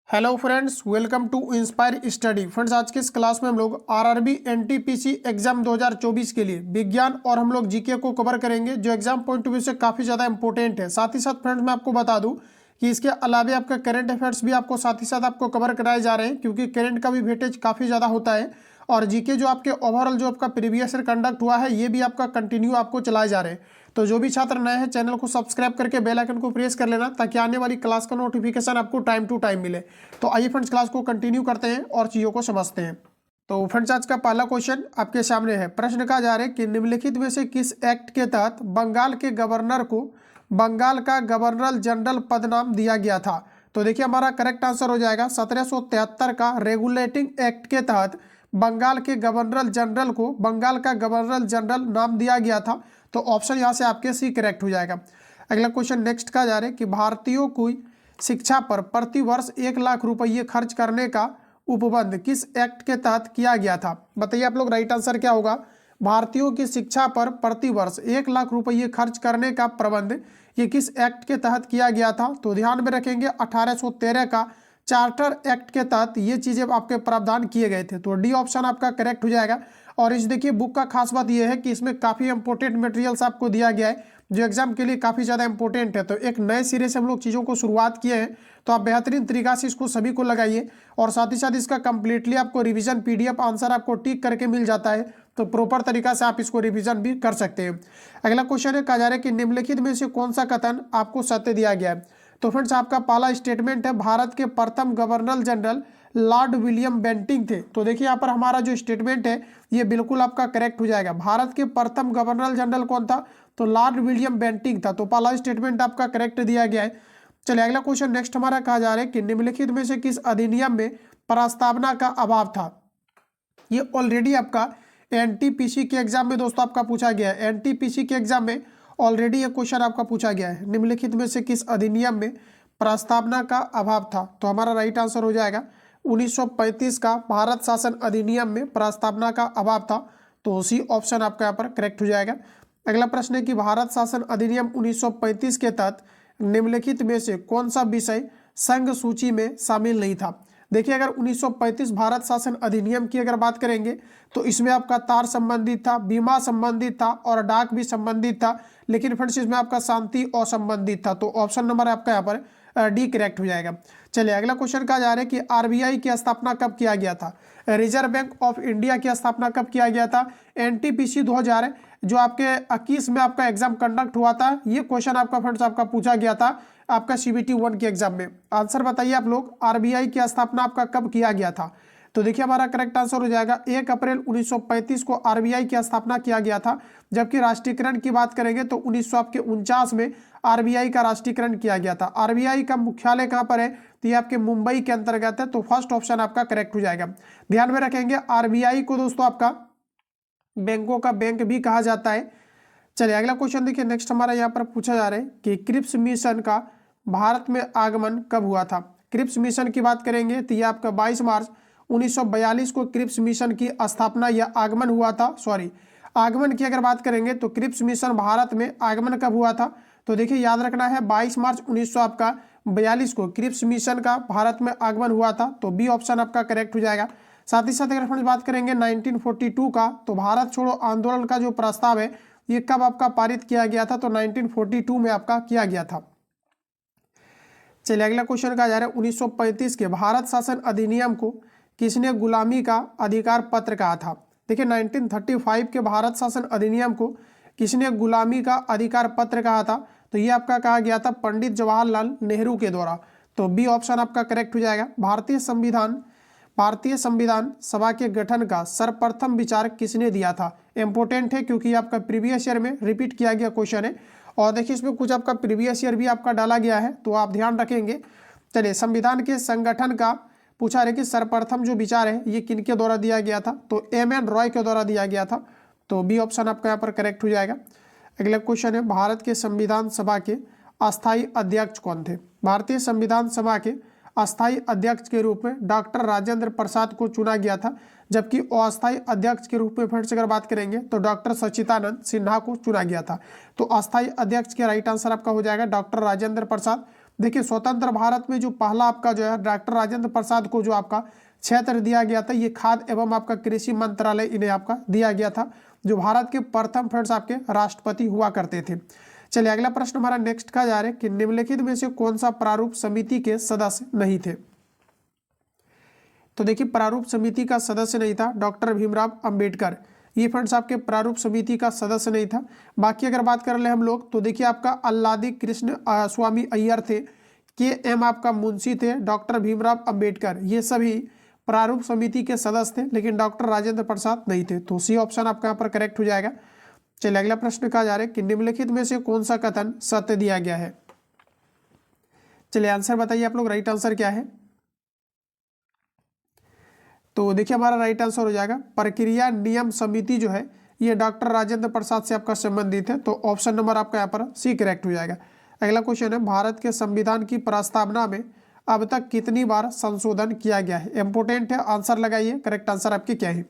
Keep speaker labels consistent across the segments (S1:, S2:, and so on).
S1: Hello friends, welcome to inspire study. Friends, आज के इस क्लास में हम लोग आरआरबी एनटीपीसी एग्जाम 2024 के लिए विज्ञान और हम लोग जीके को कवर करेंगे, जो एग्जाम पॉइंट ऑफ व्यू से काफ़ी ज़्यादा इंपॉर्टेंट है। साथ ही साथ फ्रेंड्स मैं आपको बता दूं कि इसके अलावा आपका करंट अफेयर्स भी आपको साथ ही साथ आपको कवर कराए जा रहे हैं, क्योंकि करंट का भी वेटेज काफ़ी ज़्यादा होता है। और जीके जो आपके ओवरऑल जो आपका प्रीवियस ईयर कंडक्ट हुआ है, ये भी आपका कंटिन्यू आपको चलाए जा रहे हैं। तो जो भी छात्र नए हैं, चैनल को सब्सक्राइब करके बेल आइकन को प्रेस कर लेना, ताकि आने वाली क्लास का नोटिफिकेशन आपको टाइम टू टाइम मिले। तो आइए फ्रेंड्स, क्लास को कंटिन्यू करते हैं और चीज़ों को समझते हैं। तो फ्रेंड्स, आज का पहला क्वेश्चन आपके सामने है। प्रश्न कहा जा रहा है कि निम्नलिखित में से किस एक्ट के तहत बंगाल के गवर्नर को बंगाल का गवर्नर जनरल पद नाम दिया गया था। तो देखिए, हमारा करेक्ट आंसर हो जाएगा 1773 का रेगुलेटिंग एक्ट के तहत बंगाल के गवर्नर जनरल को बंगाल का गवर्नर जनरल नाम दिया गया था। तो ऑप्शन यहाँ से आपके सी करेक्ट हो जाएगा। अगला क्वेश्चन नेक्स्ट का जा रहा है कि भारतीयों को शिक्षा पर प्रति वर्ष 1,00,000 रुपये खर्च करने का उपबंध किस एक्ट के तहत किया गया था। बताइए आप लोग, राइट आंसर क्या होगा। भारतीयों की शिक्षा पर प्रति वर्ष 1,00,000 रुपये खर्च करने का प्रबंध ये किस एक्ट के तहत किया गया था। तो ध्यान में रखेंगे 1813 का चार्टर एक्ट के तहत ये चीजें आपके प्रावधान किए गए थे। तो डी ऑप्शन आपका करेक्ट हो जाएगा। और इस देखिए बुक का खास बात यह है कि इसमें काफ़ी इंपॉर्टेंट मटेरियल्स आपको दिया गया है, जो एग्जाम के लिए काफ़ी ज़्यादा इंपॉर्टेंट है। तो एक नए सिरे से हम लोग चीज़ों को शुरुआत किए हैं, तो आप बेहतरीन तरीका से इसको सभी को लगाइए। और साथ ही साथ इसका कंप्लीटली आपको रिवीजन PDF आंसर आपको टिक करके मिल जाता है, तो प्रॉपर तरीका से आप इसको रिवीजन भी कर सकते हैं। अगला क्वेश्चन है, कहा जा रहा है कि निम्नलिखित में से कौन सा कथन आपको सत्य दिया गया है। तो फ्रेंड्स, आपका पहला स्टेटमेंट है भारत के प्रथम governor general Lord William Bentinck थे। तो देखिए यहाँ पर हमारा जो स्टेटमेंट है ये बिल्कुल आपका करेक्ट हो जाएगा। भारत के प्रथम गवर्नर जनरल कौन था, तो लॉर्ड विलियम बेंटिंग था। तो पहला स्टेटमेंट आपका करेक्ट दिया गया है। चलिए अगला क्वेश्चन नेक्स्ट हमारा कहा जा रहा है कि निम्नलिखित में से किस अधिनियम में प्रस्तावना का अभाव था। ये ऑलरेडी आपका एनटीपीसी के एग्जाम में दोस्तों आपका पूछा गया है। एनटीपीसी के एग्जाम में ऑलरेडी ये क्वेश्चन आपका पूछा गया है, निम्नलिखित में से किस अधिनियम में प्रस्तावना का अभाव था। तो हमारा राइट आंसर हो जाएगा 1935 का भारत शासन अधिनियम में प्रस्तावना का अभाव था। तो उसी ऑप्शन आपका यहाँ पर करेक्ट हो जाएगा। अगला प्रश्न है कि भारत शासन अधिनियम 1935 के तहत निम्नलिखित में से कौन सा विषय संघ सूची में शामिल नहीं था। देखिए, अगर 1935 भारत शासन अधिनियम की अगर बात करेंगे तो इसमें आपका तार संबंधित था, बीमा संबंधित था और डाक भी संबंधित था, लेकिन फ्रेंड्स इसमें आपका शांति असंबंधित था। तो ऑप्शन नंबर आपका यहाँ पर डी करेक्ट हो जाएगा। चलिए अगला क्वेश्चन कहा जा रहा है कि आरबीआई की स्थापना कब किया गया था। रिजर्व बैंक ऑफ इंडिया की स्थापना कब किया गया था। एनटीपीसी 2000 जो आपके 21 में आपका एग्जाम कंडक्ट हुआ था, ये क्वेश्चन आपका फ्रेंड्स आपका पूछा गया था आपका CBT 1 के एग्जाम में। आंसर बताइए आप लोग, आरबीआई की स्थापना आपका कब किया गया था। तो देखिए हमारा करेक्ट आंसर हो जाएगा 1 अप्रैल 1935 को आरबीआई की स्थापना किया गया था। जबकि राष्ट्रीयकरण की बात करेंगे तो 1949 में आरबीआई का राष्ट्रीयकरण किया गया था। आरबीआई का मुख्यालय कहाँ पर है, तो ये आपके मुंबई के अंतर्गत है। तो फर्स्ट ऑप्शन आपका करेक्ट हो जाएगा। ध्यान में रखेंगे आरबीआई को दोस्तों आपका बैंकों का बैंक भी कहा जाता है। चलिए अगला क्वेश्चन देखिए नेक्स्ट हमारा यहाँ पर पूछा जा रहा है कि क्रिप्स मिशन का भारत में आगमन कब हुआ था। क्रिप्स मिशन की बात करेंगे तो ये आपका 22 मार्च 1942 को क्रिप्स मिशन की स्थापना या आगमन हुआ था। आगमन की अगर बात करेंगे तो क्रिप्स मिशन भारत में आगमन कब हुआ था। तो देखिए याद रखना है 22 मार्च 1942 को क्रिप्स मिशन का भारत में आगमन हुआ था। तो बी ऑप्शन आपका करेक्ट हो जाएगा। साथ ही साथ अगर हम बात करेंगे 1942 का, तो भारत छोड़ो आंदोलन का जो प्रस्ताव है ये कब आपका पारित किया गया था। तो 1942 में आपका किया गया था। चलिए अगला क्वेश्चन कहा जा रहा है 1935 के भारत शासन अधिनियम को किसने गुलामी का अधिकार पत्र कहा था। देखिए 1935 के भारत शासन अधिनियम को किसने गुलामी का अधिकार पत्र कहा था। तो ये आपका कहा गया था पंडित जवाहरलाल नेहरू के द्वारा। तो बी ऑप्शन आपका करेक्ट हो जाएगा। भारतीय संविधान सभा के गठन का सर्वप्रथम विचार किसने दिया था। इंपॉर्टेंट है क्योंकि आपका प्रीवियस ईयर में रिपीट किया गया क्वेश्चन है, और देखिए इसमें कुछ आपका प्रीवियस ईयर भी आपका डाला गया है, तो आप ध्यान रखेंगे। चलिए संविधान के संगठन का पूछा रहे कि सर्वप्रथम जो विचार है ये किनके द्वारा दिया गया था। तो M.N. रॉय के द्वारा दिया गया था। तो बी ऑप्शन आपका यहाँ पर करेक्ट हो जाएगा। अगला क्वेश्चन है भारत के संविधान सभा के अस्थायी अध्यक्ष कौन थे। भारतीय संविधान सभा के अस्थायी अध्यक्ष के रूप में डॉक्टर राजेंद्र प्रसाद को चुना गया था, जबकि अस्थायी अध्यक्ष के रूप में फिर से अगर बात करेंगे तो डॉक्टर सच्चिदानंद सिन्हा को चुना गया था। तो अस्थायी अध्यक्ष के राइट आंसर आपका हो जाएगा डॉक्टर राजेंद्र प्रसाद। देखिए स्वतंत्र भारत में जो पहला आपका जो है डॉक्टर राजेंद्र प्रसाद को जो आपका क्षेत्र दिया गया था, ये खाद्य एवं आपका कृषि मंत्रालय इन्हें आपका दिया गया था, जो भारत के प्रथम फ्रेंड्स आपके राष्ट्रपति हुआ करते थे। चलिए अगला प्रश्न हमारा नेक्स्ट का जा रहा है कि निम्नलिखित में से कौन सा प्रारूप समिति के सदस्य नहीं थे। तो देखिए प्रारूप समिति का सदस्य नहीं था डॉक्टर भीमराव अंबेडकर, ये फ्रेंड्स आपके प्रारूप समिति का सदस्य नहीं था। बाकी अगर बात कर ले हम लोग तो देखिए आपका अल्लादी कृष्ण स्वामी अय्यर थे, के.एम. आपका मुंशी थे, डॉक्टर भीमराव अंबेडकर, ये सभी प्रारूप समिति के सदस्य थे, लेकिन डॉक्टर राजेंद्र प्रसाद नहीं थे। तो सी ऑप्शन आपका यहाँ पर करेक्ट हो जाएगा। चलिए अगला प्रश्न कहा जा रहा है कि निम्नलिखित में से कौन सा कथन सत्य दिया गया है। चलिए आंसर बताइए आप लोग, राइट आंसर क्या है। तो देखिए हमारा राइट आंसर हो जाएगा प्रक्रिया नियम समिति जो है ये डॉक्टर राजेंद्र प्रसाद से आपका संबंधित है। तो ऑप्शन नंबर आपका यहाँ पर सी करेक्ट हो जाएगा। अगला क्वेश्चन है भारत के संविधान की प्रस्तावना में अब तक कितनी बार संशोधन किया गया है। इंपोर्टेंट है, आंसर लगाइए, करेक्ट आंसर आपके क्या है।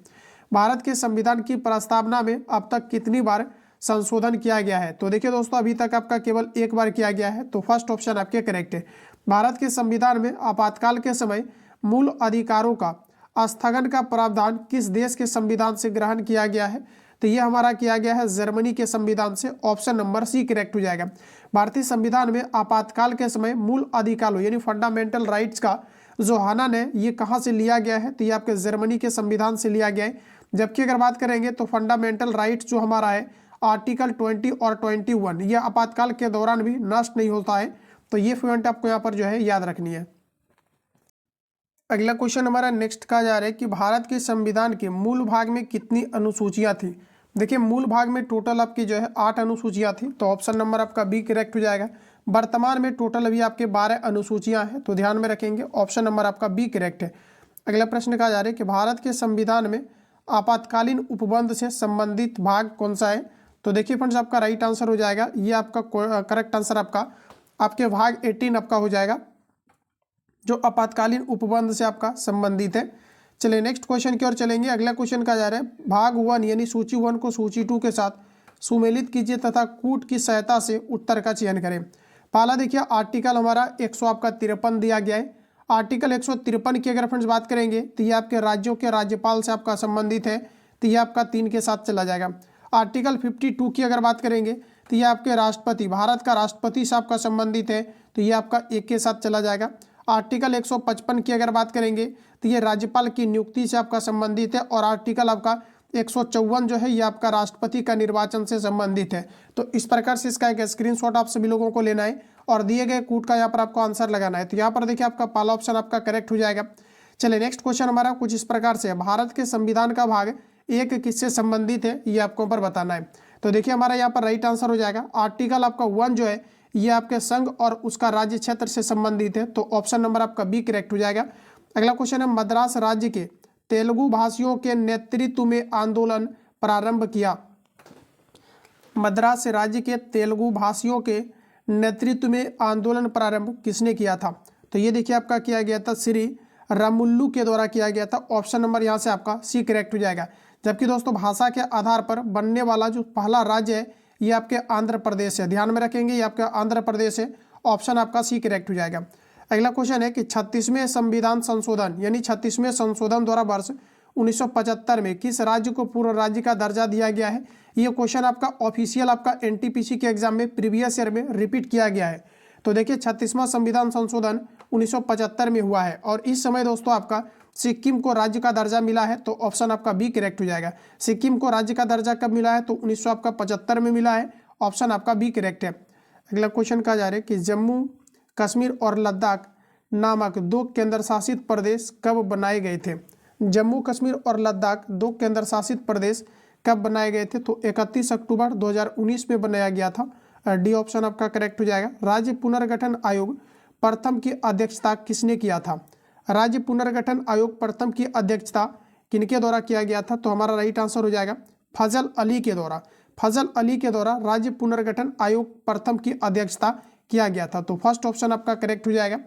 S1: भारत के संविधान की प्रस्तावना में अब तक कितनी बार संशोधन किया गया है। तो देखिए दोस्तों अभी तक आपका केवल एक बार किया गया है, तो फर्स्ट ऑप्शन आपके करेक्ट है। भारत के संविधान में आपातकाल के समय मूल अधिकारों का स्थगन का प्रावधान किस देश के संविधान से ग्रहण किया गया है। तो ये हमारा किया गया है जर्मनी के संविधान से, ऑप्शन नंबर सी करेक्ट हो जाएगा। भारतीय संविधान में आपातकाल के समय मूल अधिकारों यानी फंडामेंटल राइट्स का जो हनन है ये कहाँ से लिया गया है, तो ये आपके जर्मनी के संविधान से लिया गया है। जबकि अगर बात करेंगे तो फंडामेंटल राइट्स जो हमारा है आर्टिकल 20 और 21 ये आपातकाल के दौरान भी नष्ट नहीं होता है। तो ये पॉइंट आपको यहाँ पर जो है याद रखनी है। अगला क्वेश्चन हमारा नेक्स्ट कहा जा रहा है कि भारत के संविधान के मूल भाग में कितनी अनुसूचियां थी। देखिए मूल भाग में टोटल आपकी जो है 8 अनुसूचियां थी, तो ऑप्शन नंबर आपका बी करेक्ट हो जाएगा। वर्तमान में टोटल अभी आपके 12 अनुसूचियां हैं, तो ध्यान में रखेंगे, ऑप्शन नंबर आपका बी करेक्ट है। अगला प्रश्न कहा जा रहा है कि भारत के संविधान में आपातकालीन उपबंध से संबंधित भाग कौन सा है। तो देखिए फ्रेंड्स आपका राइट आंसर हो जाएगा, ये आपका करेक्ट आंसर आपके भाग 18 आपका हो जाएगा, जो आपातकालीन उपबंध से आपका संबंधित है। चलिए नेक्स्ट क्वेश्चन की ओर चलेंगे। अगला क्वेश्चन कहा जा रहा है भाग 1 यानी सूची 1 को सूची 2 के साथ सुमेलित कीजिए तथा कूट की सहायता से उत्तर का चयन करें। पहला देखिए आर्टिकल हमारा 153 दिया गया है। आर्टिकल 153 की अगर फ्रेंड्स बात करेंगे तो ये आपके राज्यों के राज्यपाल से आपका संबंधित है, तो ये आपका 3 के साथ चला जाएगा। आर्टिकल 52 की अगर बात करेंगे तो ये आपके राष्ट्रपति, भारत का राष्ट्रपति से आपका संबंधित है, तो ये आपका 1 के साथ चला जाएगा। आर्टिकल 155 की अगर बात करेंगे तो ये राज्यपाल की नियुक्ति से आपका संबंधित है, और आर्टिकल आपका 154 जो है ये आपका राष्ट्रपति का निर्वाचन से संबंधित है। तो इस प्रकार से इसका एक स्क्रीनशॉट आप सभी लोगों को लेना है और दिए गए कूट का यहाँ पर आपको आंसर लगाना है। तो यहाँ पर देखिए आपका पहला ऑप्शन आपका करेक्ट हो जाएगा। चलिए नेक्स्ट क्वेश्चन हमारा कुछ इस प्रकार से है, भारत के संविधान का भाग 1 किससे संबंधित है ये आपको ऊपर बताना है। तो देखिए हमारा यहाँ पर राइट आंसर हो जाएगा आर्टिकल आपका 1 जो है ये आपके संघ और उसका राज्य क्षेत्र से संबंधित है, तो ऑप्शन नंबर आपका बी करेक्ट हो जाएगा। अगला क्वेश्चन है मद्रास राज्य के तेलुगु भाषियों के नेतृत्व में आंदोलन प्रारंभ किया। मद्रास राज्य के तेलुगु भाषियों के नेतृत्व में आंदोलन प्रारंभ किसने किया था। तो ये देखिए आपका किया गया था श्री रामुल्लू के द्वारा किया गया था, ऑप्शन नंबर यहाँ से आपका सी करेक्ट हो जाएगा। जबकि दोस्तों भाषा के आधार पर बनने वाला जो पहला राज्य है ये आपके आंध्र प्रदेश है, ध्यान में रखेंगे, ये आपका आंध्र प्रदेश है, ऑप्शन आपका सी करेक्ट हो जाएगा। अगला क्वेश्चन है कि 36वें संविधान संशोधन यानी 36वें संशोधन द्वारा वर्ष 1975 में किस राज्य को पूर्व राज्य का दर्जा दिया गया है। ये क्वेश्चन आपका ऑफिशियल आपका एनटीपीसी के एग्जाम में प्रीवियस ईयर में रिपीट किया गया है। तो देखिए 36वां संविधान संशोधन 1975 में हुआ है, और इस समय दोस्तों आपका सिक्किम को राज्य का दर्जा मिला है, तो ऑप्शन आपका बी करेक्ट हो जाएगा। सिक्किम को राज्य का दर्जा कब मिला है, तो 1975 में मिला है, ऑप्शन आपका बी करेक्ट है। अगला क्वेश्चन कहा जा रहा है कि जम्मू कश्मीर और लद्दाख नामक 2 केंद्र शासित प्रदेश कब बनाए गए थे। जम्मू कश्मीर और लद्दाख 2 केंद्र शासित प्रदेश कब बनाए गए थे, तो 31 अक्टूबर 2019 में बनाया गया था, डी ऑप्शन आपका करेक्ट हो जाएगा। राज्य पुनर्गठन आयोग प्रथम की अध्यक्षता किसने किया था। राज्य पुनर्गठन आयोग प्रथम की अध्यक्षता किनके द्वारा किया गया था, तो हमारा राइट आंसर हो जाएगा फजल अली के द्वारा। फजल अली के द्वारा राज्य पुनर्गठन आयोग प्रथम की अध्यक्षता किया गया था, तो फर्स्ट ऑप्शन आपका करेक्ट हो जाएगा।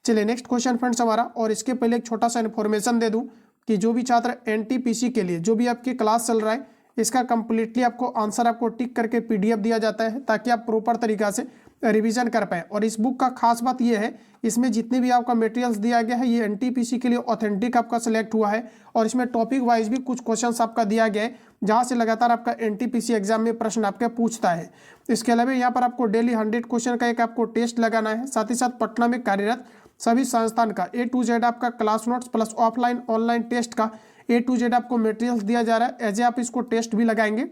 S1: चलिए नेक्स्ट क्वेश्चन फ्रेंड्स हमारा, और इसके पहले एक छोटा सा इन्फॉर्मेशन दे दूं कि जो भी छात्र एनटीपीसी के लिए जो भी आपकी क्लास चल रहा है इसका कंप्लीटली आपको आंसर आपको टिक करके पीडीएफ दिया जाता है, ताकि आप प्रॉपर तरीका से रिवीजन कर पाए। और इस बुक का खास बात यह है, इसमें जितने भी आपका मटेरियल्स दिया गया है ये एनटीपीसी के लिए ऑथेंटिक आपका सिलेक्ट हुआ है। और इसमें टॉपिक वाइज भी कुछ क्वेश्चंस आपका दिया गया है जहां से लगातार आपका एनटीपीसी एग्जाम में प्रश्न आपके पूछता है। इसके अलावा यहाँ पर आपको डेली 100 क्वेश्चन का एक आपको टेस्ट लगाना है। साथ ही साथ पटना में कार्यरत सभी संस्थान का A to Z आपका class notes plus offline online test का A to Z आपको मटेरियल्स दिया जा रहा है। एज ए आप इसको टेस्ट भी लगाएंगे।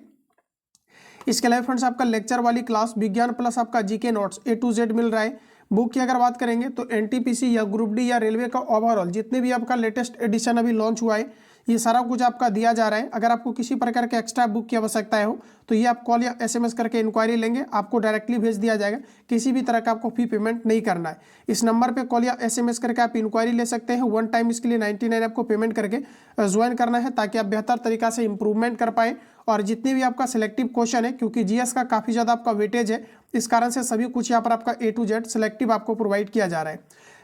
S1: इसके अलावा फ्रेंड्स आपका लेक्चर वाली क्लास विज्ञान प्लस आपका GK notes A to Z मिल रहा है। बुक की अगर बात करेंगे तो एनटीपीसी या ग्रुप डी या रेलवे का ओवरऑल जितने भी आपका लेटेस्ट एडिशन अभी लॉन्च हुआ है ये सारा कुछ आपका दिया जा रहा है। अगर आपको किसी प्रकार के एक्स्ट्रा बुक की आवश्यकता हो तो ये आप कॉल या SMS करके इंक्वायरी लेंगे, आपको डायरेक्टली भेज दिया जाएगा। किसी भी तरह का आपको फी पेमेंट नहीं करना है। इस नंबर पे कॉल या SMS करके आप इंक्वायरी ले सकते हैं। वन टाइम इसके लिए 99 आपको पेमेंट करके ज्वाइन करना है ताकि आप बेहतर तरीका से इंप्रूवमेंट कर पाए। और जितने भी आपका सिलेक्टिव क्वेश्चन है, क्योंकि GS का काफ़ी ज़्यादा आपका वेटेज है, इस कारण से सभी कुछ यहाँ पर आपका A to Z सिलेक्टिव आपको प्रोवाइड किया जा रहा है।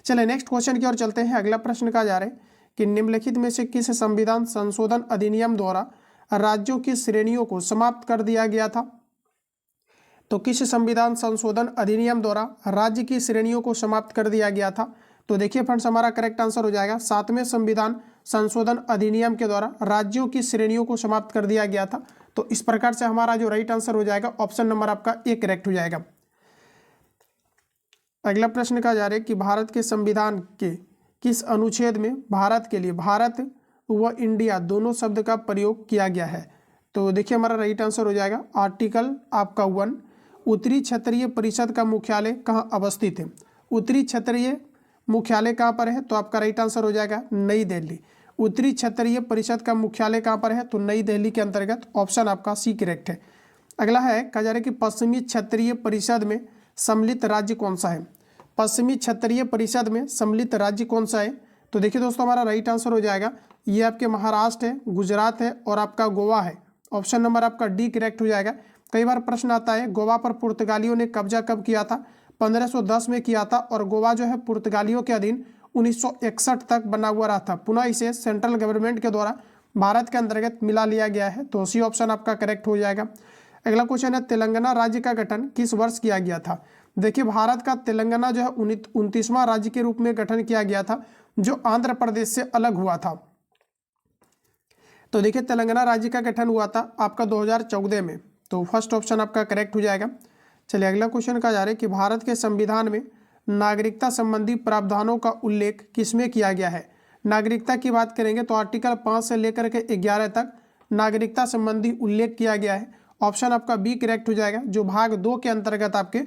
S1: चलिए नेक्स्ट क्वेश्चन की ओर चलते हैं। अगला प्रश्न कहा जा रहा है कि निम्नलिखित में से किस संविधान संशोधन अधिनियम द्वारा राज्यों की श्रेणियों को समाप्त कर दिया गया था। तो किस संविधान संशोधन अधिनियम द्वारा राज्य की श्रेणियों को समाप्त कर दिया गया था। तो देखिए फ्रेंड्स हमारा करेक्ट आंसर हो जाएगा 7वें संविधान संशोधन अधिनियम के द्वारा राज्यों की श्रेणियों को समाप्त कर दिया गया था। तो इस प्रकार से हमारा जो राइट आंसर हो जाएगा ऑप्शन नंबर आपका A करेक्ट हो जाएगा। अगला प्रश्न कहा जा रहा है कि भारत के संविधान के किस अनुच्छेद में भारत के लिए भारत व इंडिया दोनों शब्द का प्रयोग किया गया है। तो देखिए हमारा राइट आंसर हो जाएगा आर्टिकल आपका 1। उत्तरी क्षेत्रीय परिषद का मुख्यालय कहाँ अवस्थित है। उत्तरी क्षेत्रीय मुख्यालय कहाँ पर है, तो आपका राइट आंसर हो जाएगा नई दिल्ली। उत्तरी क्षेत्रीय परिषद का मुख्यालय कहाँ पर है, तो नई दिल्ली के अंतर्गत ऑप्शन आपका C करेक्ट है। अगला है कहा जा रहा है कि पश्चिमी क्षेत्रीय परिषद में सम्मिलित राज्य कौन सा है। पश्चिमी क्षेत्रीय परिषद में सम्मिलित राज्य कौन सा है। तो देखिए दोस्तों हमारा राइट आंसर हो जाएगा ये आपके महाराष्ट्र है, गुजरात है और आपका गोवा है। ऑप्शन नंबर आपका D करेक्ट हो जाएगा। कई बार प्रश्न आता है गोवा पर पुर्तगालियों ने कब्जा कब किया था। 1510 में किया था और गोवा जो है पुर्तगालियों के अधीन 1961 तक बना हुआ रहा था। पुनः इसे सेंट्रल गवर्नमेंट के द्वारा भारत के अंतर्गत मिला लिया गया है। तो C ऑप्शन आपका करेक्ट हो जाएगा। अगला क्वेश्चन है तेलंगाना राज्य का गठन किस वर्ष किया गया था। देखिए भारत का तेलंगाना जो है 29वां राज्य के रूप में गठन किया गया था जो आंध्र प्रदेश से अलग हुआ था। तो देखिए तेलंगाना राज्य का गठन हुआ था आपका 2014 में। तो फर्स्ट ऑप्शन आपका करेक्ट हो जाएगा। चलिए अगला क्वेश्चन कहा जा रहा है कि भारत के संविधान में नागरिकता संबंधी प्रावधानों का उल्लेख किसमें किया गया है। नागरिकता की बात करेंगे तो आर्टिकल 5 से लेकर के 11 तक नागरिकता संबंधी उल्लेख किया गया है। ऑप्शन आपका B करेक्ट हो जाएगा जो भाग 2 के अंतर्गत आपके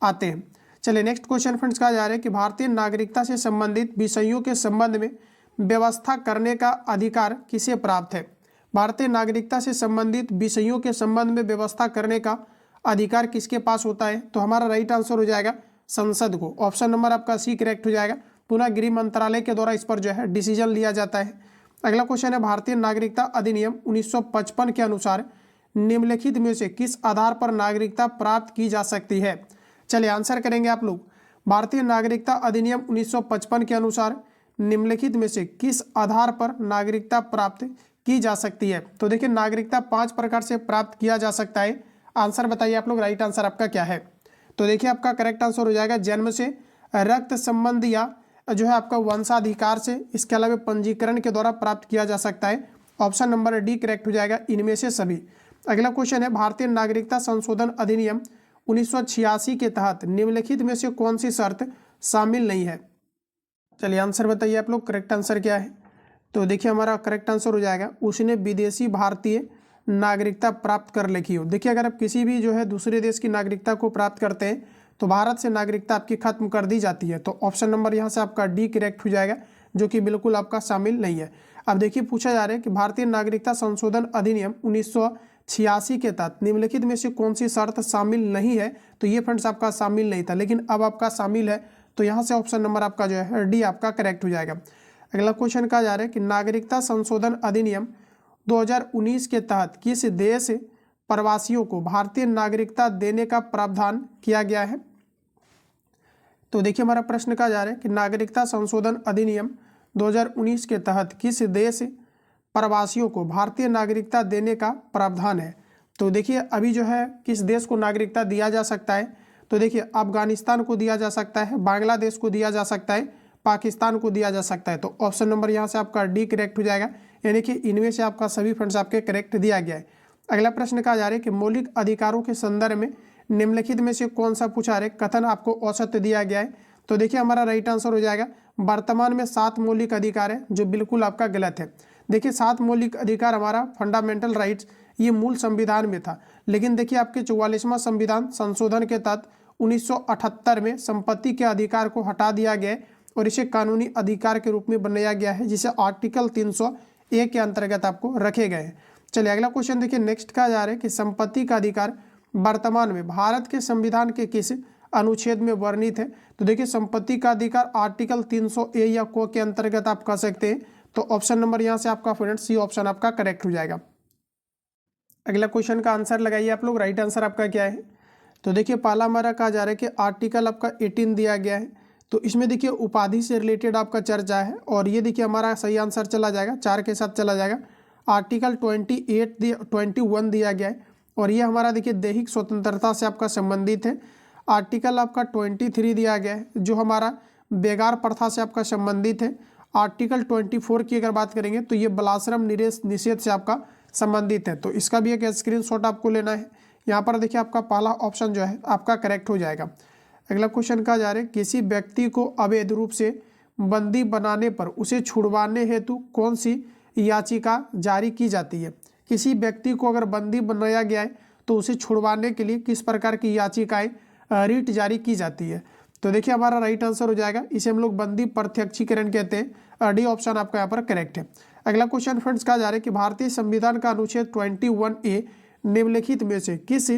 S1: आते हैं। चलिए नेक्स्ट क्वेश्चन फ्रेंड्स कहा जा रहा है कि भारतीय नागरिकता से संबंधित विषयों के संबंध में व्यवस्था करने का अधिकार किसे प्राप्त है। भारतीय नागरिकता से संबंधित विषयों के संबंध में व्यवस्था करने का अधिकार किसके पास होता है। तो हमारा राइट आंसर हो जाएगा संसद को। ऑप्शन नंबर आपका C करेक्ट हो जाएगा। पुनः गृह मंत्रालय के द्वारा इस पर जो है डिसीजन लिया जाता है। अगला क्वेश्चन है भारतीय नागरिकता अधिनियम 1955 के अनुसार निम्नलिखित में से किस आधार पर नागरिकता प्राप्त की जा सकती है। चलिए आंसर करेंगे आप लोग। भारतीय नागरिकता अधिनियम 1955 के अनुसार निम्नलिखित में से किस आधार पर नागरिकता प्राप्त की जा सकती है। तो देखिए नागरिकता 5 प्रकार से प्राप्त किया जा सकता है। आंसर बताइए आप लोग, राइट आंसर आपका क्या है। तो देखिए आपका करेक्ट आंसर हो जाएगा जन्म से, रक्त संबंध या जो है आपका वंशाधिकार से, इसके अलावा पंजीकरण के द्वारा प्राप्त किया जा सकता है। ऑप्शन नंबर D करेक्ट हो जाएगा इनमें से सभी। अगला क्वेश्चन है भारतीय नागरिकता संशोधन अधिनियम 1986 के तहत निम्नलिखित में से कौन सी शर्त शामिल नहीं है। चलिए आंसर बताइए आप लोग, करेक्ट आंसर क्या है। तो देखिए हमारा करेक्ट आंसर हो जाएगा उसने विदेशी भारतीय नागरिकता प्राप्त कर रखी हो। देखिए अगर आप किसी भी जो है दूसरे देश की नागरिकता को प्राप्त करते हैं तो भारत से नागरिकता आपकी खत्म कर दी जाती है। तो ऑप्शन नंबर यहाँ से आपका D करेक्ट हो जाएगा जो कि बिल्कुल आपका शामिल नहीं है। अब देखिए पूछा जा रहा है कि भारतीय नागरिकता संशोधन अधिनियम 1986 के तहत निम्नलिखित में से कौन सी शर्त शामिल नहीं है। तो ये फ्रेंड्स आपका शामिल नहीं था लेकिन अब आपका शामिल है। तो यहाँ से ऑप्शन नंबर आपका जो है D आपका करेक्ट हो जाएगा। अगला क्वेश्चन कहा जा रहा है कि नागरिकता संशोधन अधिनियम 2019 के तहत किस देश प्रवासियों को भारतीय नागरिकता देने का प्रावधान किया गया है। तो देखिए हमारा प्रश्न कहा जा रहा है कि नागरिकता संशोधन अधिनियम 2019 के तहत किस देश प्रवासियों को भारतीय नागरिकता देने का प्रावधान है। तो देखिए अभी जो है किस देश को नागरिकता दिया जा सकता है। तो देखिए अफगानिस्तान को दिया जा सकता है, बांग्लादेश को दिया जा सकता है, पाकिस्तान को दिया जा सकता है। तो ऑप्शन नंबर यहाँ से आपका डी करेक्ट हो जाएगा, यानी कि इनमें से आपका सभी फ्रेंड्स आपके करेक्ट दिया गया है। अगला प्रश्न कहा जा रहा है कि मौलिक अधिकारों के संदर्भ में निम्नलिखित में से कौन सा पूछा रहे कथन आपको औसत दिया गया है। तो देखिए हमारा राइट आंसर हो जाएगा वर्तमान में 7 मौलिक अधिकार है, जो बिल्कुल आपका गलत है। देखिए 7 मौलिक अधिकार हमारा फंडामेंटल राइट्स ये मूल संविधान में था, लेकिन देखिए आपके 44वां संविधान संशोधन के तहत 1978 में संपत्ति के अधिकार को हटा दिया गया और इसे कानूनी अधिकार के रूप में बनाया गया है, जिसे आर्टिकल 301 के अंतर्गत आपको रखे गए हैं। चलिए अगला क्वेश्चन देखिए नेक्स्ट कहा जा रहा है कि संपत्ति का अधिकार वर्तमान में भारत के संविधान के किस अनुच्छेद में वर्णित है। तो देखिए संपत्ति का अधिकार आर्टिकल 300A या को के अंतर्गत आप कह सकते हैं। तो ऑप्शन नंबर यहाँ से आपका फ्रेंड्स सी ऑप्शन आपका करेक्ट हो जाएगा। अगला क्वेश्चन का आंसर लगाइए आप लोग, राइट आंसर आपका क्या है। तो देखिए पहला हमारा कहा जा रहा है कि आर्टिकल आपका 18 दिया गया है, तो इसमें देखिए उपाधि से रिलेटेड आपका चर्चा है, और ये देखिए हमारा सही आंसर चला जाएगा, 4 के साथ चला जाएगा। आर्टिकल 21 दिया गया है, और ये हमारा देखिए दैहिक स्वतंत्रता से आपका संबंधित है। आर्टिकल आपका 23 दिया गया है, जो हमारा बेगार प्रथा से आपका संबंधित है। आर्टिकल 24 की अगर बात करेंगे तो ये बलाश्रम निषेध से आपका संबंधित है। तो इसका भी एक स्क्रीनशॉट आपको लेना है। यहाँ पर देखिए आपका पहला ऑप्शन जो है आपका करेक्ट हो जाएगा। अगला क्वेश्चन कहा जा रहा है किसी व्यक्ति को अवैध रूप से बंदी बनाने पर उसे छुड़वाने हेतु कौन सी याचिका जारी की जाती है। किसी व्यक्ति को अगर बंदी बनाया गया है तो उसे छुड़वाने के लिए किस प्रकार की याचिकाएं रिट जारी की जाती है। तो देखिए हमारा राइट आंसर हो जाएगा, इसे हम लोग बंदी प्रत्यक्षीकरण कहते हैं। डी ऑप्शन आपका यहाँ पर करेक्ट है। अगला क्वेश्चन फ्रेंड्स कहा जा रहा है कि भारतीय संविधान का अनुच्छेद 21A निम्नलिखित में से किस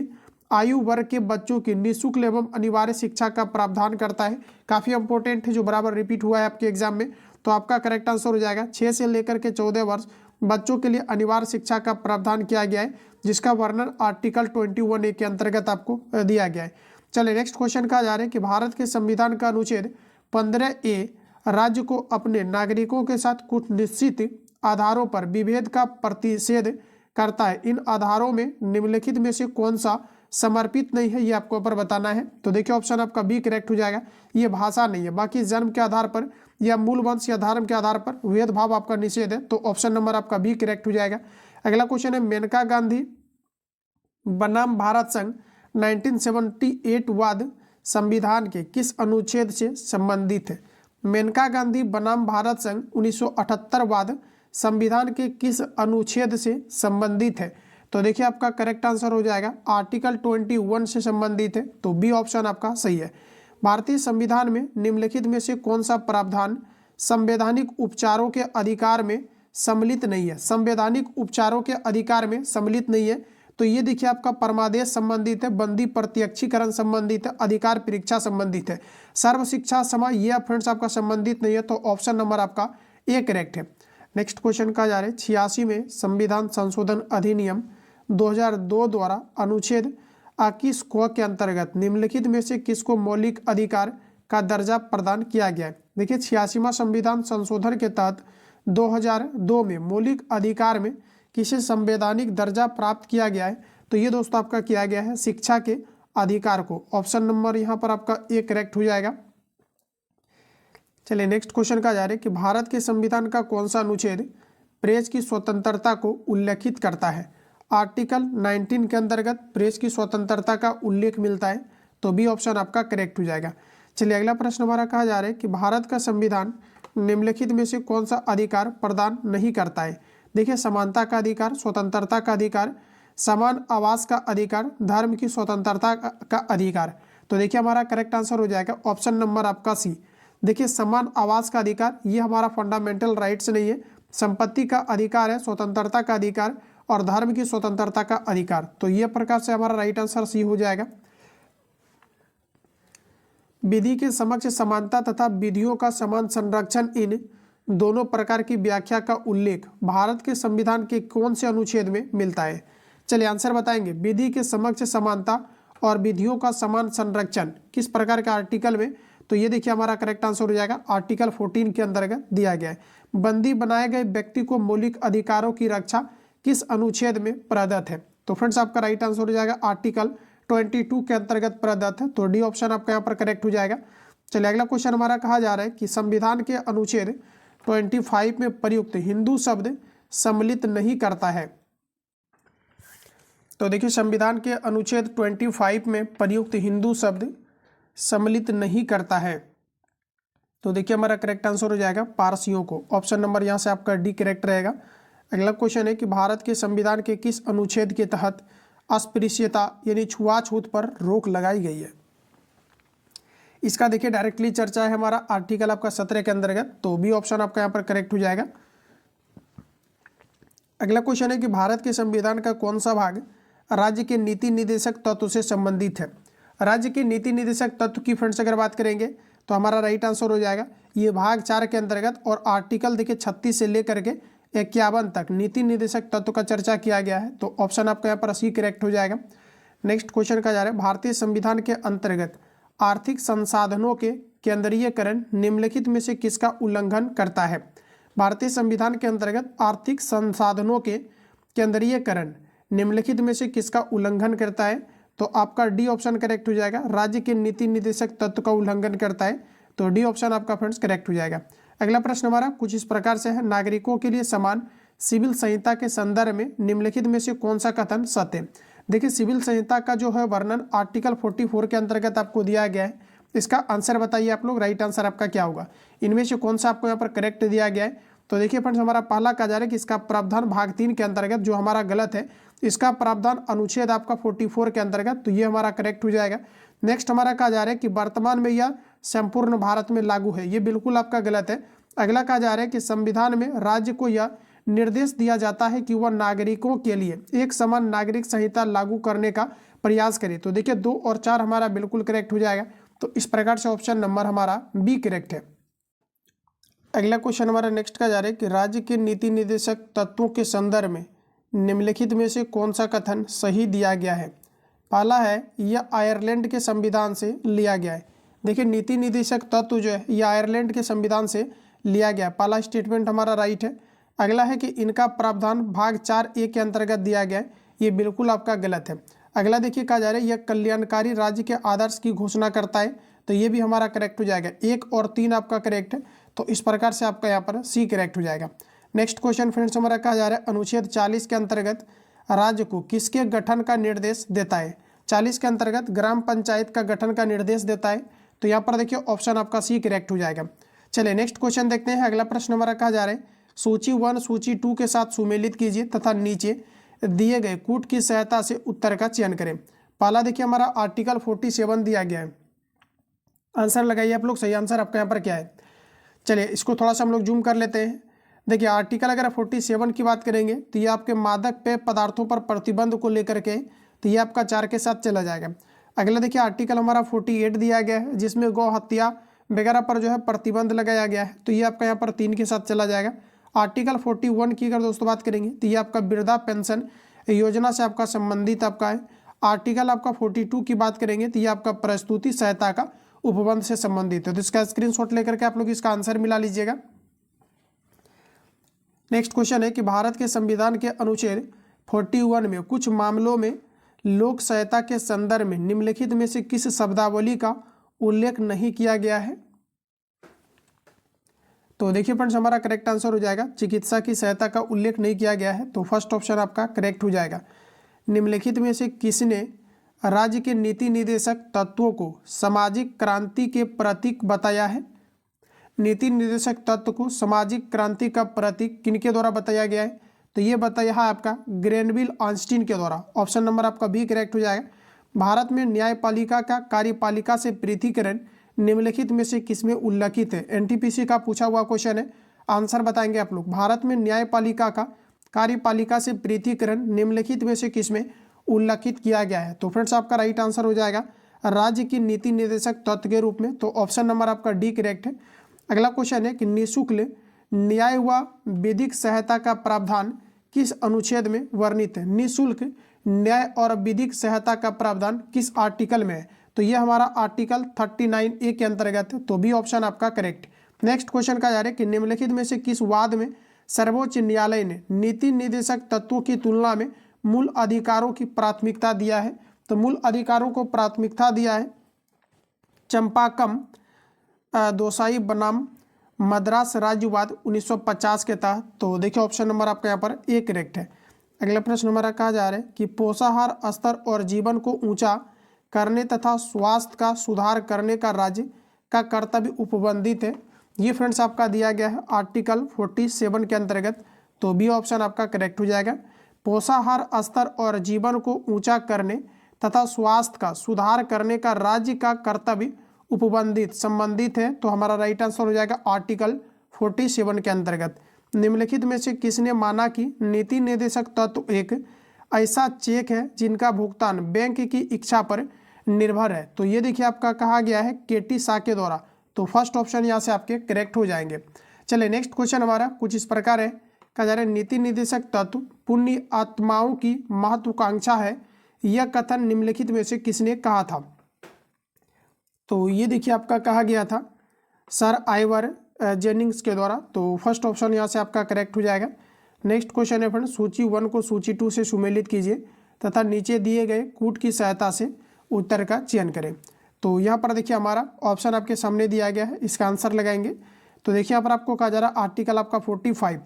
S1: आयु वर्ग के बच्चों की निःशुल्क एवं अनिवार्य शिक्षा का प्रावधान करता है। काफ़ी इंपॉर्टेंट है, जो बराबर रिपीट हुआ है आपके एग्जाम में। तो आपका करेक्ट आंसर हो जाएगा 6 से लेकर के 14 वर्ष बच्चों के लिए अनिवार्य शिक्षा का प्रावधान किया गया है, जिसका वर्णन आर्टिकल 21A के अंतर्गत आपको दिया गया है। चलिए नेक्स्ट क्वेश्चन कहा जा रहा है कि भारत के संविधान का अनुच्छेद 15A राज्य को अपने नागरिकों के साथ कुछ निश्चित आधारों पर विभेद का प्रतिषेध करता है। इन आधारों में निम्नलिखित में से कौन सा समर्पित नहीं है, ये आपको ऊपर बताना है। तो देखिए ऑप्शन आपका बी करेक्ट हो जाएगा। ये भाषा नहीं है, बाकी जन्म के आधार पर या मूल वंश या धर्म के आधार पर भेदभाव आपका निषेध है। तो ऑप्शन नंबर आपका बी करेक्ट हो जाएगा। अगला क्वेश्चन है मेनका गांधी बनाम भारत संघ 1978 वाद संविधान के किस अनुच्छेद से संबंधित है। मेनका गांधी बनाम भारत संघ 1978 वाद संविधान के किस अनुच्छेद से संबंधित है। तो देखिए आपका करेक्ट आंसर हो जाएगा आर्टिकल 21 से संबंधित है। तो बी ऑप्शन आपका सही है। भारतीय संविधान में निम्नलिखित में से कौन सा प्रावधान संवैधानिक उपचारों के अधिकार में सम्मिलित नहीं है। संवैधानिक उपचारों के अधिकार में सम्मिलित नहीं है, तो ये देखिए आपका परमादेश संबंधित है, बंदी प्रत्यक्षीकरण संबंधित है, अधिकार परीक्षा संबंधित है, सर्व शिक्षा समा ये फ्रेंड्स आपका संबंधित नहीं है। तो ऑप्शन नंबर आपका ए करेक्ट है। नेक्स्ट क्वेश्चन कहा जा रहा है 86 में संविधान संशोधन अधिनियम 2002 द्वारा अनुच्छेद 21 क के अंतर्गत निम्नलिखित में से किसको मौलिक अधिकार का दर्जा प्रदान किया गया है। देखिए 86वां संविधान संशोधन के तहत 2002 में मौलिक अधिकार में किसे संवैधानिक दर्जा प्राप्त किया गया है। तो ये दोस्तों आपका किया गया है शिक्षा के अधिकार को। ऑप्शन नंबर यहाँ पर आपका ए करेक्ट हो जाएगा। चलिए नेक्स्ट क्वेश्चन का जा रहा है कि भारत के संविधान का कौन सा अनुच्छेद प्रेस की स्वतंत्रता को उल्लेखित करता है। आर्टिकल 19 के अंतर्गत प्रेस की स्वतंत्रता का उल्लेख मिलता है। तो बी ऑप्शन आपका करेक्ट हो जाएगा। चलिए अगला प्रश्न हमारा कहा जा रहा है कि भारत का संविधान निम्नलिखित में से कौन सा अधिकार प्रदान नहीं करता है। देखिए समानता का अधिकार, स्वतंत्रता का अधिकार, समान आवास का अधिकार, धर्म की स्वतंत्रता का अधिकार। तो देखिए हमारा करेक्ट आंसर हो जाएगा ऑप्शन नंबर आपका सी। देखिए समान आवास का अधिकार ये हमारा फंडामेंटल राइट्स नहीं है, संपत्ति का अधिकार है, स्वतंत्रता का अधिकार और धर्म की स्वतंत्रता का अधिकार। तो ये प्रकार से हमारा राइट आंसर सी हो जाएगा। विधि के समक्ष समानता तथा विधियों का समान संरक्षण इन दोनों प्रकार की व्याख्या का उल्लेख भारत के संविधान के कौन से अनुच्छेद में मिलता है। चलिए आंसर बताएंगे। विधि के समक्ष समानता और विधियों का समान संरक्षण किस प्रकार के आर्टिकल में। तो ये देखिए हमारा करेक्ट आंसर हो जाएगा आर्टिकल 14 के अंतर्गत दिया गया है। बंदी बनाए गए व्यक्ति को मौलिक अधिकारों की रक्षा किस अनुच्छेद में प्रदत्त है। तो फ्रेंड्स आपका राइट आंसर हो जाएगा आर्टिकल 22 के अंतर्गत प्रदत्त है। तो डी ऑप्शन आपका यहाँ पर करेक्ट हो जाएगा। चलिए अगला क्वेश्चन हमारा कहा जा रहा है कि संविधान के अनुच्छेद 25 में प्रयुक्त हिंदू शब्द सम्मिलित नहीं करता है। तो देखिए संविधान के अनुच्छेद 25 में प्रयुक्त हिंदू शब्द सम्मिलित नहीं करता है। तो देखिए हमारा करेक्ट आंसर हो जाएगा पारसियों को। ऑप्शन नंबर यहाँ से आपका डी करेक्ट रहेगा। अगला क्वेश्चन है कि भारत के संविधान के किस अनुच्छेद के तहत अस्पृश्यता यानी छुआछूत पर रोक लगाई गई है। इसका देखिए डायरेक्टली चर्चा है हमारा आर्टिकल आपका 17 के अंतर्गत। तो बी ऑप्शन आपका यहाँ पर करेक्ट हो जाएगा। अगला क्वेश्चन है कि भारत के संविधान का कौन सा भाग राज्य के नीति निर्देशक तत्व से संबंधित है। राज्य के नीति निर्देशक तत्व की फ्रेंड्स अगर बात करेंगे तो हमारा राइट आंसर हो जाएगा ये भाग 4 के अंतर्गत। और आर्टिकल देखिए 36 से लेकर के 51 तक नीति निर्देशक तत्व का चर्चा किया गया है। तो ऑप्शन आपका यहाँ पर सी करेक्ट हो जाएगा। नेक्स्ट क्वेश्चन का जा रहा है भारतीय संविधान के अंतर्गत आर्थिक संसाधनों के केंद्रीयकरण निम्नलिखित में से किसका उल्लंघन करता है। भारतीय संविधान के अंतर्गत आर्थिक संसाधनों के केंद्रीयकरण निम्नलिखित में से किसका उल्लंघन करता है। तो आपका डी ऑप्शन करेक्ट हो जाएगा, राज्य के नीति निर्देशक तत्व का उल्लंघन करता है। तो डी ऑप्शन आपका फ्रेंड्स करेक्ट हो जाएगा। अगला प्रश्न हमारा कुछ इस प्रकार से है, नागरिकों के लिए समान सिविल संहिता के संदर्भ में निम्नलिखित में से कौन सा कथन सत्य है। देखिए सिविल संहिता का जो है वर्णन आर्टिकल 44 के अंतर्गत आपको दिया गया है। इसका आंसर बताइए आप लोग, राइट आंसर आपका क्या होगा, इनमें से कौन सा आपको यहाँ पर करेक्ट दिया गया है। तो देखिए फ्रेंड्स हमारा पहला कहा जा रहा है कि इसका प्रावधान भाग 3 के अंतर्गत, जो हमारा गलत है, इसका प्रावधान अनुच्छेद आपका 44 के अंतर्गत, तो ये हमारा करेक्ट हो जाएगा। नेक्स्ट हमारा कहा जा रहा है कि वर्तमान में यह संपूर्ण भारत में लागू है, ये बिल्कुल आपका गलत है। अगला कहा जा रहा है कि संविधान में राज्य को यह निर्देश दिया जाता है कि वह नागरिकों के लिए एक समान नागरिक संहिता लागू करने का प्रयास करे। तो देखिए 2 और 4 हमारा बिल्कुल करेक्ट हो जाएगा। तो इस प्रकार से ऑप्शन नंबर हमारा बी करेक्ट है। अगला क्वेश्चन हमारा नेक्स्ट का जा रहा है कि राज्य के नीति निर्देशक तत्वों के संदर्भ में निम्नलिखित में से कौन सा कथन सही दिया गया है। पहला है यह आयरलैंड के संविधान से लिया गया है। देखिए नीति निर्देशक तत्व जो है यह आयरलैंड के संविधान से लिया गया, पहला स्टेटमेंट हमारा राइट है। अगला है कि इनका प्रावधान भाग 4A के अंतर्गत दिया गया है, ये बिल्कुल आपका गलत है। अगला देखिए कहा जा रहा है यह कल्याणकारी राज्य के आदर्श की घोषणा करता है, तो ये भी हमारा करेक्ट हो जाएगा। 1 और 3 आपका करेक्ट है। तो इस प्रकार से आपका यहाँ पर सी करेक्ट हो जाएगा। नेक्स्ट क्वेश्चन फ्रेंड्स हमारा कहा जा रहा है अनुच्छेद 40 के अंतर्गत राज्य को किसके गठन का निर्देश देता है। 40 के अंतर्गत ग्राम पंचायत का गठन का निर्देश देता है। तो यहाँ पर देखिए ऑप्शन आपका सी करेक्ट हो जाएगा। चलिए नेक्स्ट क्वेश्चन देखते हैं। अगला प्रश्न हमारा कहा जा रहा है सूची 1 सूची 2 के साथ सुमेलित कीजिए तथा नीचे दिए गए कूट की सहायता से उत्तर का चयन करें। पहला देखिए हमारा आर्टिकल 47 दिया गया है, आंसर लगाइए आप लोग, सही आंसर आपका यहाँ पर क्या है। चलिए इसको थोड़ा सा हम लोग जूम कर लेते हैं। देखिए आर्टिकल अगर 47 की बात करेंगे तो ये आपके मादक पेय पदार्थों पर प्रतिबंध को लेकर के, तो ये आपका 4 के साथ चला जाएगा। अगला देखिए आर्टिकल हमारा 48 दिया गया है जिसमें गौ हत्या वगैरह पर जो है प्रतिबंध लगाया गया है, तो ये आपका यहाँ पर 3 के साथ चला जाएगा। आर्टिकल 41 की अगर दोस्तों बात करेंगे तो ये आपका वृद्धा पेंशन योजना से आपका संबंधित आपका है। आर्टिकल आपका 42 की बात करेंगे तो ये आपका प्रस्तुति सहायता का उपबंध से संबंधित है। तो इसका स्क्रीनशॉट लेकर के आप लोग इसका आंसर मिला लीजिएगा। नेक्स्ट क्वेश्चन है कि भारत के संविधान के अनुच्छेद 41 में कुछ मामलों में लोक सहायता के संदर्भ में निम्नलिखित में से किस शब्दावली का उल्लेख नहीं किया गया है। तो देखिए फ्रेंड्स हमारा करेक्ट आंसर हो जाएगा चिकित्सा की सहायता का उल्लेख नहीं किया गया है। तो फर्स्ट ऑप्शन आपका करेक्ट हो जाएगा। निम्नलिखित में से किसने राज्य के नीति निर्देशक तत्वों को सामाजिक क्रांति के प्रतीक बताया है। नीति निर्देशक तत्व को सामाजिक क्रांति का प्रतीक किनके द्वारा बताया गया है। तो ये बताया है आपका ग्रेनविल ऑस्टिन के द्वारा। ऑप्शन नंबर आपका बी करेक्ट हो जाएगा। भारत में न्यायपालिका का कार्यपालिका से पृथकीकरण निम्नलिखित में से किसमें उल्लेखित है। एनटीपीसी का पूछा हुआ क्वेश्चन है, आंसर बताएंगे आप लोग। भारत में न्यायपालिका का कार्यपालिका से पृथकीकरण निम्नलिखित में से किसमें उल्लेखित किया गया है। तो फ्रेंड्स आपका राइट आंसर हो जाएगा राज्य की नीति निर्देशक तत्व के रूप में। तो ऑप्शन नंबर आपका डी करेक्ट है। अगला क्वेश्चन है कि निःशुल्क न्याय व विधिक सहायता का प्रावधान किस अनुच्छेद में वर्णित है। निःशुल्क न्याय और विधिक सहायता का प्रावधान किस आर्टिकल में है। तो ये हमारा आर्टिकल 39A के अंतर्गत है। तो बी ऑप्शन आपका करेक्ट। नेक्स्ट क्वेश्चन का जा रहा है कि निम्नलिखित में से किस वाद में सर्वोच्च न्यायालय ने नीति निर्देशक तत्वों की तुलना में मूल अधिकारों की प्राथमिकता दिया है। तो मूल अधिकारों को प्राथमिकता दिया है। चंपाकम दोसाई बनाम मद्रास राज्यवाद 1950 के तहत। तो देखिए ऑप्शन नंबर आपका यहाँ पर ए करेक्ट है। अगला प्रश्न हमारा कहा जा रहा है कि पोषाहार स्तर और जीवन को ऊंचा करने तथा स्वास्थ्य का सुधार करने का राज्य का कर्तव्य उपबंधित है। ये फ्रेंड्स आपका दिया गया है आर्टिकल 47 के अंतर्गत। तो बी ऑप्शन आपका करेक्ट हो जाएगा। पोषाहार स्तर और जीवन को ऊंचा करने तथा स्वास्थ्य का सुधार करने का राज्य का कर्तव्य उपबंधित संबंधित है। तो हमारा राइट आंसर हो जाएगा आर्टिकल 47 के अंतर्गत। निम्नलिखित में से किसने माना कि नीति निर्देशक तत्व एक ऐसा चेक है जिनका भुगतान बैंक की इच्छा पर निर्भर है। तो ये देखिए आपका कहा गया है केटी शाह के द्वारा। तो फर्स्ट ऑप्शन यहाँ से आपके करेक्ट हो जाएंगे। चलिए नेक्स्ट क्वेश्चन हमारा कुछ इस प्रकार है, कहा जा रहा है नीति निर्देशक तत्व पुण्य आत्माओं की महत्वाकांक्षा है, यह कथन निम्नलिखित में से किसने कहा था। तो ये देखिए आपका कहा गया था सर आइवर जेनिंग्स के द्वारा। तो फर्स्ट ऑप्शन यहाँ से आपका करेक्ट हो जाएगा। नेक्स्ट क्वेश्चन है फ्रेंड, सूची 1 को सूची 2 से सुमेलित कीजिए तथा नीचे दिए गए कूट की सहायता से उत्तर का चयन करें। तो यहाँ पर देखिए हमारा ऑप्शन आपके सामने दिया गया है, इसका आंसर लगाएंगे। तो देखिए यहाँ पर आपको कहा जा रहा है आर्टिकल आपका 45,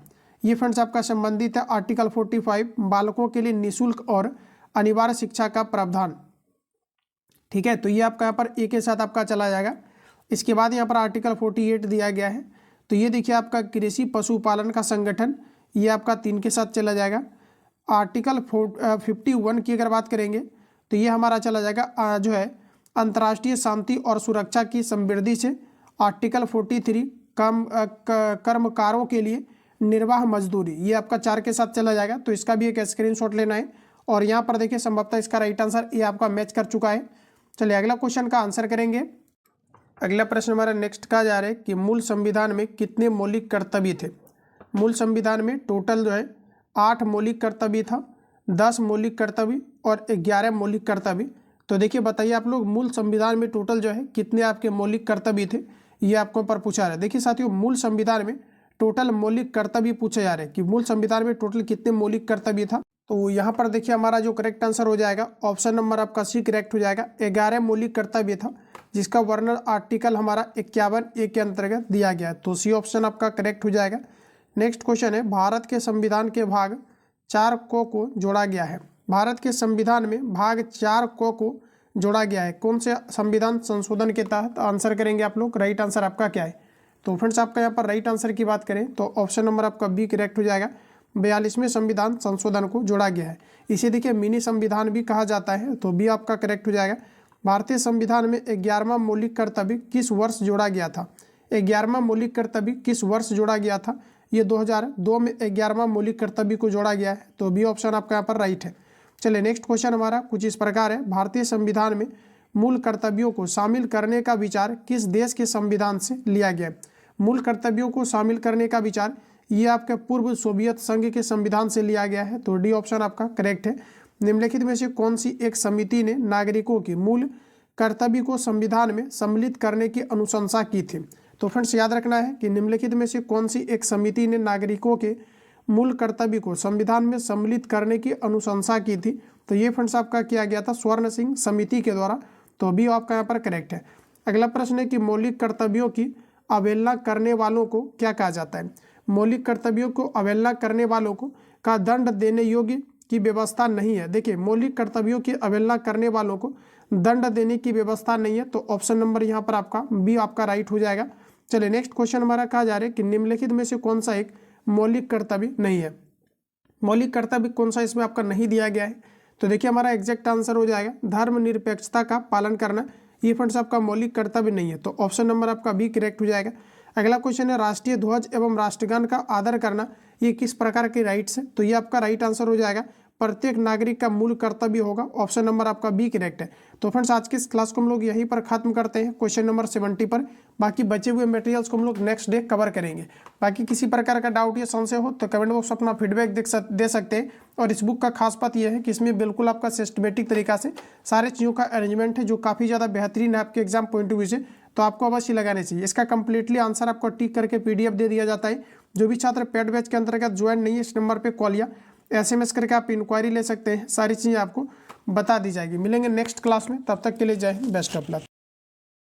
S1: ये फ्रेंड्स आपका संबंधित है आर्टिकल 45 बालकों के लिए निःशुल्क और अनिवार्य शिक्षा का प्रावधान। ठीक है, तो ये आपका यहाँ पर ए के साथ आपका चला जाएगा। इसके बाद यहाँ पर आर्टिकल 48 दिया गया है। तो ये देखिए आपका कृषि पशुपालन का संगठन, ये आपका 3 के साथ चला जाएगा। आर्टिकल 51 की अगर बात करेंगे तो ये हमारा चला जाएगा जो है अंतर्राष्ट्रीय शांति और सुरक्षा की समृद्धि से। आर्टिकल 43 कर्मकारों के लिए निर्वाह मजदूरी, ये आपका 4 के साथ चला जाएगा। तो इसका भी एक स्क्रीनशॉट लेना है। और यहाँ पर देखिए संभवतः इसका राइट आंसर ये आपका मैच कर चुका है। चलिए अगला क्वेश्चन का आंसर करेंगे। अगला प्रश्न हमारा नेक्स्ट का जा रहा है कि मूल संविधान में कितने मौलिक कर्तव्य थे। मूल संविधान में टोटल जो है 8 मौलिक कर्तव्य था, 10 मौलिक कर्तव्य और 11 मौलिक कर्तव्य। तो देखिए बताइए आप लोग मूल संविधान में टोटल जो है कितने आपके मौलिक कर्तव्य थे, ये आपको पर पूछा रहा है। देखिए साथियों मूल संविधान में टोटल मौलिक कर्तव्य पूछे जा रहे हैं कि मूल संविधान में टोटल कितने मौलिक कर्तव्य था। तो यहाँ पर देखिए हमारा जो करेक्ट आंसर हो जाएगा ऑप्शन नंबर आपका सी करेक्ट हो जाएगा। 11 मौलिक कर्तव्य था जिसका वर्णन आर्टिकल हमारा 51A के अंतर्गत दिया गया है। तो सी ऑप्शन आपका करेक्ट हो जाएगा। नेक्स्ट क्वेश्चन है, भारत के संविधान के भाग 4 को जोड़ा गया है। भारत के संविधान में भाग 4 को जोड़ा गया है, कौन से संविधान संशोधन के तहत। आंसर करेंगे आप लोग, राइट आंसर आपका क्या है। तो फ्रेंड्स आपका यहाँ पर राइट आंसर की बात करें तो ऑप्शन नंबर आपका बी करेक्ट हो जाएगा। 42वें संविधान संशोधन को जोड़ा गया है। इसे देखिए मिनी संविधान भी कहा जाता है। तो बी आपका करेक्ट हो जाएगा। भारतीय संविधान में 11वां मौलिक कर्तव्य किस वर्ष जोड़ा गया था। 11वां मौलिक कर्तव्य किस वर्ष जोड़ा गया था। ये 2002 में 11वां मौलिक कर्तव्य को जोड़ा गया है। तो बी ऑप्शन आपका यहाँ पर राइट है। चलिए नेक्स्ट क्वेश्चन हमारा कुछ इस प्रकार है, भारतीय संविधान में मूल कर्तव्यों को शामिल करने का विचार किस देश के संविधान से लिया गया। मूल कर्तव्यों को शामिल करने का विचार ये आपके पूर्व सोवियत संघ के संविधान से लिया गया है। तो डी ऑप्शन आपका करेक्ट है। निम्नलिखित में से कौन सी एक समिति ने नागरिकों के मूल कर्तव्य को संविधान में सम्मिलित करने की अनुशंसा की थी। तो फ्रेंड्स याद रखना है कि निम्नलिखित में से कौन सी एक समिति ने नागरिकों के मूल कर्तव्य को संविधान में सम्मिलित करने की अनुशंसा की थी। तो ये फ्रेंड्स आपका किया गया था स्वर्ण सिंह समिति के द्वारा। तो भी आपका यहाँ पर करेक्ट है। अगला प्रश्न है कि मौलिक कर्तव्यों की अवहेलना करने वालों को क्या कहा जाता है। मौलिक कर्तव्यों को अवहेलना करने वालों को का दंड देने योग्य की व्यवस्था नहीं है। देखिए मौलिक कर्तव्यों की अवहेलना करने वालों को दंड देने की व्यवस्था नहीं है। तो ऑप्शन नंबर यहाँ पर आपका बी आपका राइट हो जाएगा। चलिए नेक्स्ट क्वेश्चन हमारा कहा जा रहा है कि निम्नलिखित में से कौन सा एक मौलिक कर्तव्य नहीं है। मौलिक कर्तव्य कौन सा इसमें आपका नहीं दिया गया है। तो देखिए हमारा एग्जैक्ट आंसर हो जाएगा धर्मनिरपेक्षता का पालन करना। ये फ्रेंड्स आपका मौलिक कर्तव्य नहीं है। तो ऑप्शन नंबर आपका बी करेक्ट हो जाएगा। अगला क्वेश्चन है, राष्ट्रीय ध्वज एवं राष्ट्रगान का आदर करना ये किस प्रकार के राइट्स है। तो ये आपका राइट आंसर हो जाएगा प्रत्येक नागरिक का मूल कर्तव्य होगा। ऑप्शन नंबर आपका बी करेक्ट है। तो फ्रेंड्स आज की इस क्लास को हम लोग यहीं पर खत्म करते हैं क्वेश्चन नंबर 70 पर। बाकी बचे हुए मटेरियल्स को हम लोग नेक्स्ट डे कवर करेंगे। बाकी किसी प्रकार का डाउट या संशय हो तो कमेंट बॉक्स अपना फीडबैक दे सकते हैं। और इस बुक का खास बात यह है कि इसमें बिल्कुल आपका सिस्टमेटिक तरीका से सारे चीज़ों का अरेंजमेंट है जो काफ़ी ज़्यादा बेहतरीन है आपके एग्जाम पॉइंट ऑफ व्यू से। तो आपको अवश्य लगाने चाहिए। इसका कंप्लीटली आंसर आपको टिक करके PDF दे दिया जाता है। जो भी छात्र पेड बैच के अंतर्गत ज्वाइन नहीं है इस नंबर पर कॉल या SMS करके आप इंक्वायरी ले सकते हैं। सारी चीज़ें आपको बता दी जाएगी। मिलेंगे नेक्स्ट क्लास में, तब तक के लिए जय हिंद, बेस्ट ऑफ लक।